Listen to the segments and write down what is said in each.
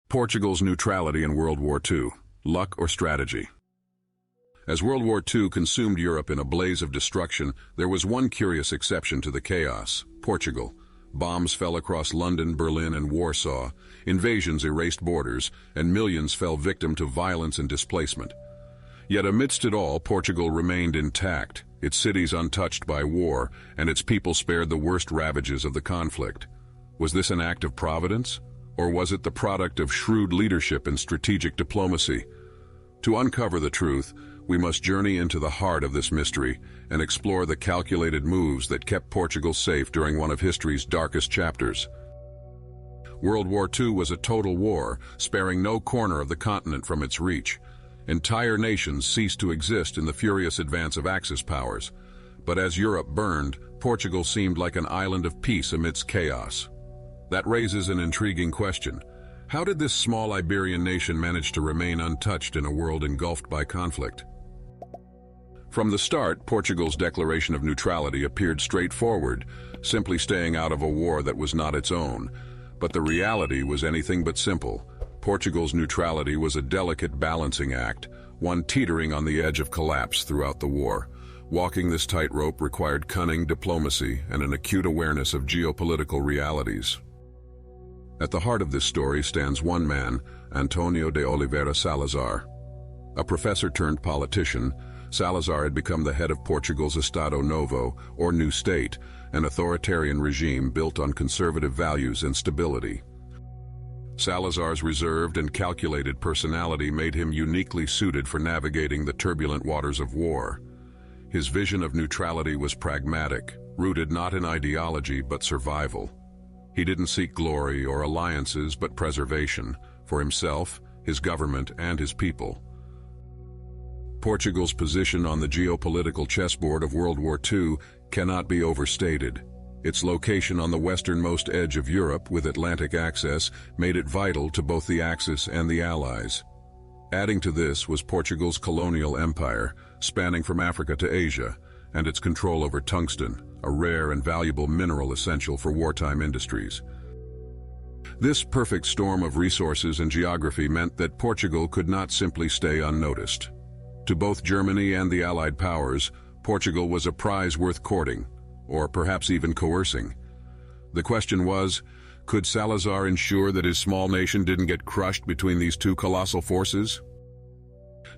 Portugal's neutrality in World War II, luck or strategy? As World War II consumed Europe in a blaze of destruction, there was one curious exception to the chaos: Portugal. Bombs fell across London, Berlin, and Warsaw, invasions erased borders, and millions fell victim to violence and displacement. Yet amidst it all, Portugal remained intact, its cities untouched by war, and its people spared the worst ravages of the conflict. Was this an act of providence? Or was it the product of shrewd leadership and strategic diplomacy? To uncover the truth, we must journey into the heart of this mystery and explore the calculated moves that kept Portugal safe during one of history's darkest chapters. World War II was a total war, sparing no corner of the continent from its reach. Entire nations ceased to exist in the furious advance of Axis powers. But as Europe burned, Portugal seemed like an island of peace amidst chaos. That raises an intriguing question. How did this small Iberian nation manage to remain untouched in a world engulfed by conflict? From the start, Portugal's declaration of neutrality appeared straightforward, simply staying out of a war that was not its own. But the reality was anything but simple. Portugal's neutrality was a delicate balancing act, one teetering on the edge of collapse throughout the war. Walking this tightrope required cunning diplomacy and an acute awareness of geopolitical realities. At the heart of this story stands one man, Antonio de Oliveira Salazar. A professor turned politician, Salazar had become the head of Portugal's Estado Novo, or New State, an authoritarian regime built on conservative values and stability. Salazar's reserved and calculated personality made him uniquely suited for navigating the turbulent waters of war. His vision of neutrality was pragmatic, rooted not in ideology but survival. He didn't seek glory or alliances but preservation, for himself, his government, and his people. Portugal's position on the geopolitical chessboard of World War II cannot be overstated. Its location on the westernmost edge of Europe with Atlantic access made it vital to both the Axis and the Allies. Adding to this was Portugal's colonial empire, spanning from Africa to Asia, and its control over tungsten, a rare and valuable mineral essential for wartime industries. This perfect storm of resources and geography meant that Portugal could not simply stay unnoticed. To both Germany and the Allied powers, Portugal was a prize worth courting, or perhaps even coercing. The question was, could Salazar ensure that his small nation didn't get crushed between these two colossal forces?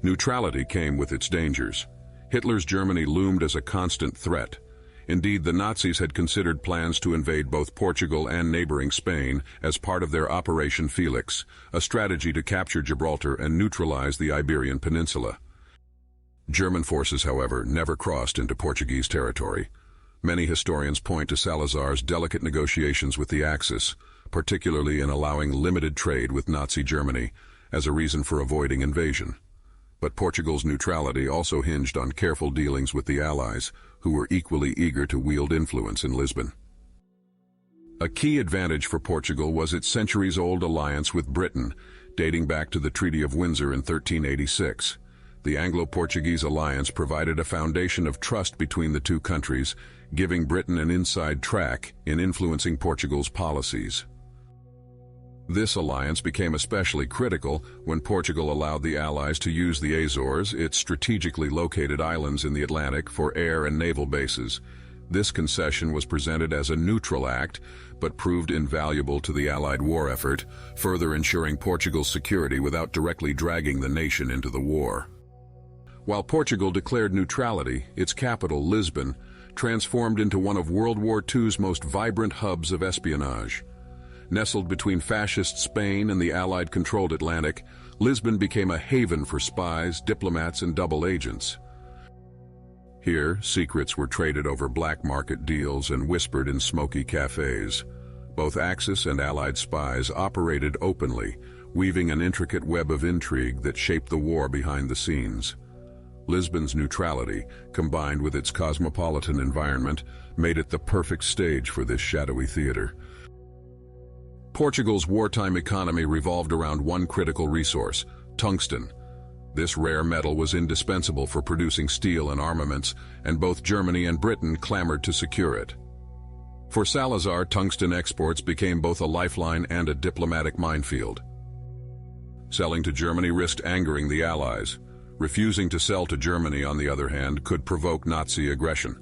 Neutrality came with its dangers. Hitler's Germany loomed as a constant threat. Indeed, the Nazis had considered plans to invade both Portugal and neighboring Spain as part of their Operation Felix, a strategy to capture Gibraltar and neutralize the Iberian Peninsula. German forces, however, never crossed into Portuguese territory. Many historians point to Salazar's delicate negotiations with the Axis, particularly in allowing limited trade with Nazi Germany, as a reason for avoiding invasion. But Portugal's neutrality also hinged on careful dealings with the Allies, who were equally eager to wield influence in Lisbon. A key advantage for Portugal was its centuries-old alliance with Britain, dating back to the Treaty of Windsor in 1386. The Anglo-Portuguese alliance provided a foundation of trust between the two countries, giving Britain an inside track in influencing Portugal's policies. This alliance became especially critical when Portugal allowed the Allies to use the Azores, its strategically located islands in the Atlantic, for air and naval bases. This concession was presented as a neutral act, but proved invaluable to the Allied war effort, further ensuring Portugal's security without directly dragging the nation into the war. While Portugal declared neutrality, its capital, Lisbon, transformed into one of World War II's most vibrant hubs of espionage. Nestled between fascist Spain and the Allied-controlled Atlantic, Lisbon became a haven for spies, diplomats, and double agents. Here, secrets were traded over black market deals and whispered in smoky cafes. Both Axis and Allied spies operated openly, weaving an intricate web of intrigue that shaped the war behind the scenes. Lisbon's neutrality, combined with its cosmopolitan environment, made it the perfect stage for this shadowy theater. Portugal's wartime economy revolved around one critical resource: tungsten. This rare metal was indispensable for producing steel and armaments, and both Germany and Britain clamored to secure it. For Salazar, tungsten exports became both a lifeline and a diplomatic minefield. Selling to Germany risked angering the Allies. Refusing to sell to Germany, on the other hand, could provoke Nazi aggression.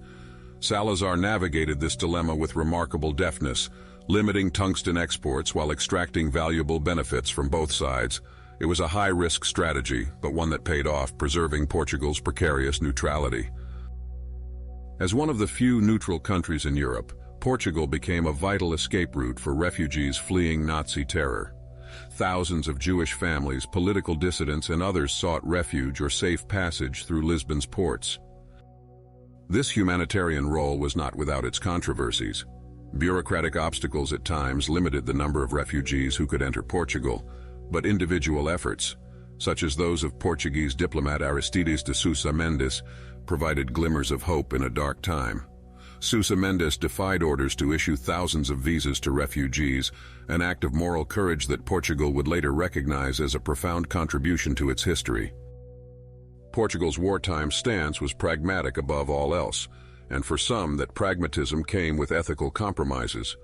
Salazar navigated this dilemma with remarkable deftness, limiting tungsten exports while extracting valuable benefits from both sides. It was a high-risk strategy, but one that paid off, preserving Portugal's precarious neutrality. As one of the few neutral countries in Europe, Portugal became a vital escape route for refugees fleeing Nazi terror. Thousands of Jewish families, political dissidents, and others sought refuge or safe passage through Lisbon's ports. This humanitarian role was not without its controversies. Bureaucratic obstacles at times limited the number of refugees who could enter Portugal, but individual efforts, such as those of Portuguese diplomat Aristides de Sousa Mendes, provided glimmers of hope in a dark time. Sousa Mendes defied orders to issue thousands of visas to refugees, an act of moral courage that Portugal would later recognize as a profound contribution to its history. Portugal's wartime stance was pragmatic above all else, and for some that pragmatism came with ethical compromises.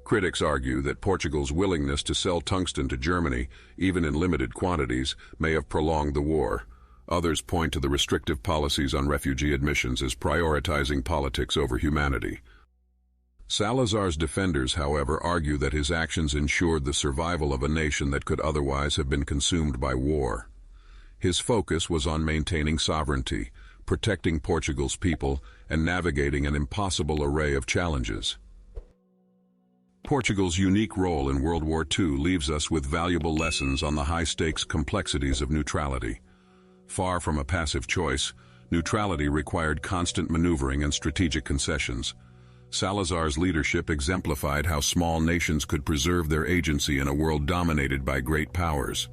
Critics argue that Portugal's willingness to sell tungsten to Germany, even in limited quantities, may have prolonged the war. Others point to the restrictive policies on refugee admissions as prioritizing politics over humanity. Salazar's defenders, however, argue that his actions ensured the survival of a nation that could otherwise have been consumed by war. His focus was on maintaining sovereignty, protecting Portugal's people, and navigating an impossible array of challenges. Portugal's unique role in World War II leaves us with valuable lessons on the high-stakes complexities of neutrality. Far from a passive choice, neutrality required constant maneuvering and strategic concessions. Salazar's leadership exemplified how small nations could preserve their agency in a world dominated by great powers.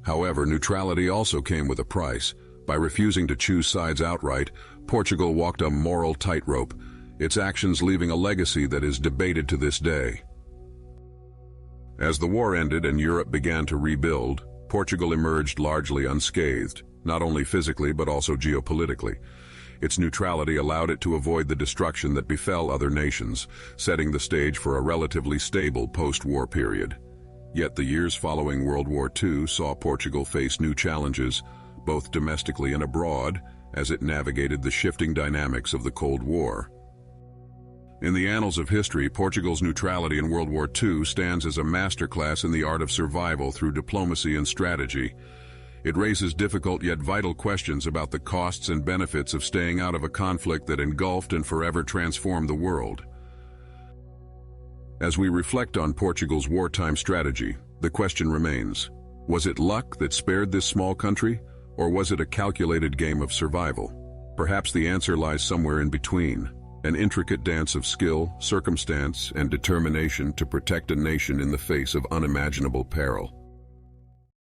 However, neutrality also came with a price. By refusing to choose sides outright, Portugal walked a moral tightrope, its actions leaving a legacy that is debated to this day. As the war ended and Europe began to rebuild, Portugal emerged largely unscathed, not only physically but also geopolitically. Its neutrality allowed it to avoid the destruction that befell other nations, setting the stage for a relatively stable post-war period. Yet the years following World War II saw Portugal face new challenges, both domestically and abroad, as it navigated the shifting dynamics of the Cold War. In the annals of history, Portugal's neutrality in World War II stands as a masterclass in the art of survival through diplomacy and strategy. It raises difficult yet vital questions about the costs and benefits of staying out of a conflict that engulfed and forever transformed the world. As we reflect on Portugal's wartime strategy, the question remains, was it luck that spared this small country, or was it a calculated game of survival? Perhaps the answer lies somewhere in between. An intricate dance of skill, circumstance, and determination to protect a nation in the face of unimaginable peril.